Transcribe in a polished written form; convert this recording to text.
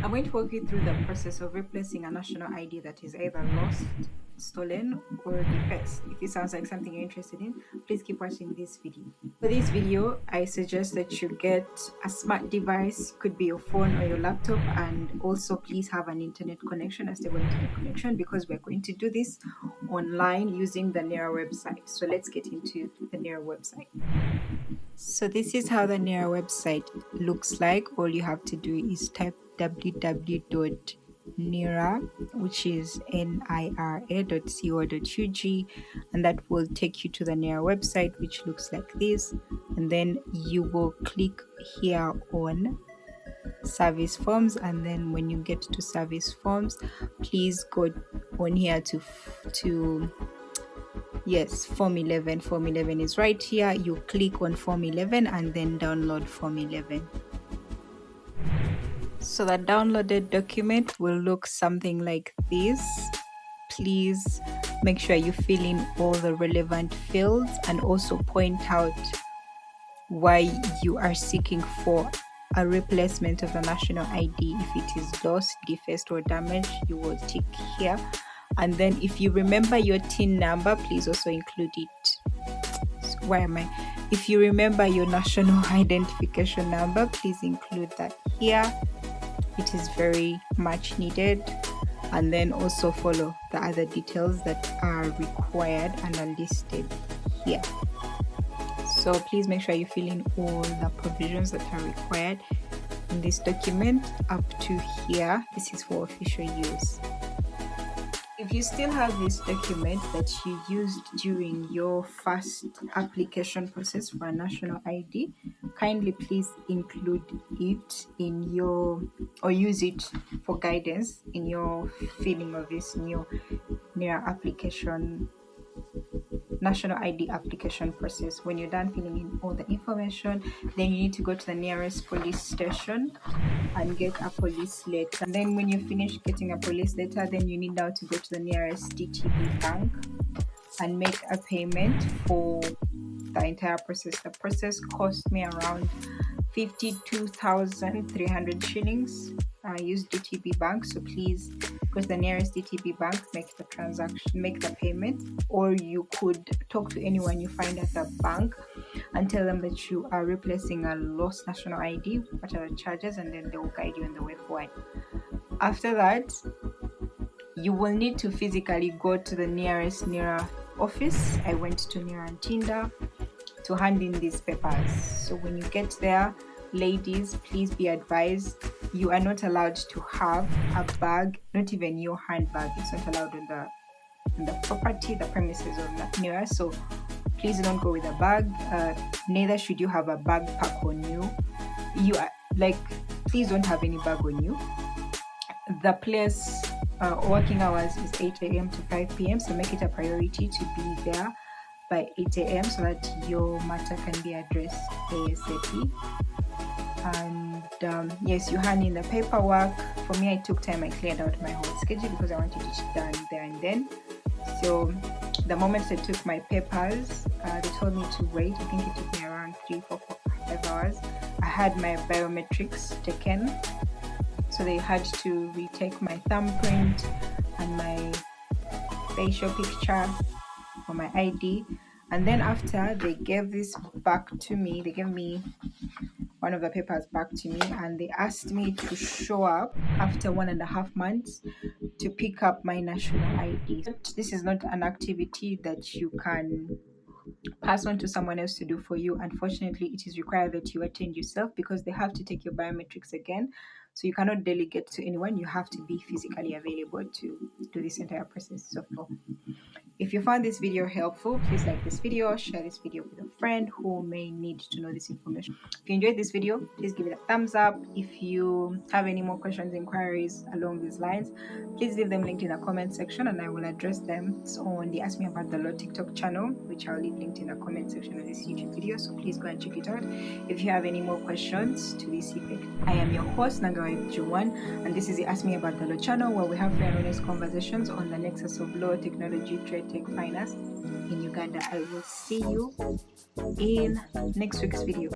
I'm going to walk you through the process of replacing a national ID that is either lost, stolen, or defaced. If it sounds like something you're interested in, please keep watching this video. For this video, I suggest that you get a smart device, could be your phone or your laptop, and also please have an internet connection, a stable internet connection, because we're going to do this online using the NERA website. So let's get into the NERA website. So this is how the NERA website looks like. All you have to do is type www.nera, which is nira.co.ug, and that will take you to the NERA website, which looks like this. And then you will click here on service forms, and then when you get to service forms, please go on here to yes, form 11. Form 11 is right here. You click on form 11 and then download form 11. So the downloaded document will look something like this. Please make sure you fill in all the relevant fields and also point out why you are seeking for a replacement of the national ID. If it is lost, defaced, or damaged, you will tick here. And then if you remember your TIN number, please also include it. If you remember your national identification number, please include that here. It is very much needed. And then also follow the other details that are required and are listed here. So please make sure you fill in all the provisions that are required in this document up to here. This is for official use. If you still have this document that you used during your first application process for a national ID, kindly please include it in your, or use it for guidance in your filling of this new application, national ID application process. When you're done filling in all the information, then you need to go to the nearest police station and get a police letter. And then when you finish getting a police letter, then you need now to go to the nearest DTB bank and make a payment for the entire process. The process cost me around 52,300 shillings. I use DTB bank, so please go to the nearest DTB bank, make the transaction, make the payment, or you could talk to anyone you find at the bank and tell them that you are replacing a lost national ID, what are the charges, and then they will guide you on the way forward. After that, you will need to physically go to the nearest NERA office. I went to NERA and Tinder to hand in these papers. So when you get there, ladies, please be advised, you are not allowed to have a bag, not even your handbag. It's not allowed on the property, the premises of NERA. So please don't go with a bag. Neither should you have a backpack on you. Please don't have any bag on you. The place working hours is 8 a.m. to 5 p.m. So make it a priority to be there by 8 a.m. so that your matter can be addressed ASAP. And yes, you hand in the paperwork. For me, I took time, I cleared out my whole schedule because I wanted it done there and then. So the moment I took my papers, they told me to wait. I think it took me around 3, 4, 5 hours. I had my biometrics taken, so they had to retake my thumbprint and my facial picture for my ID. And then after, they gave this back to me. They gave me one of the papers back to me, and they asked me to show up after 1.5 months to pick up my national ID. This is not an activity that you can pass on to someone else to do for you. Unfortunately, it is required that you attend yourself because they have to take your biometrics again. So you cannot delegate to anyone. You have to be physically available to do this entire process. So if you found this video helpful, please like this video, share this video with a friend who may need to know this information. If you enjoyed this video, please give it a thumbs up. If you have any more questions, inquiries along these lines, please leave them linked in the comment section and I will address them on the Ask Me About the Law TikTok channel, which I'll leave linked in the comment section of this YouTube video. So please go and check it out if you have any more questions to this effect. I am your host, Nagawa Juwan, and this is the Ask Me About the Law channel, where we have fair and honest conversations on the nexus of law, technology, trade, tech, finance in Uganda. I will see you in next week's video.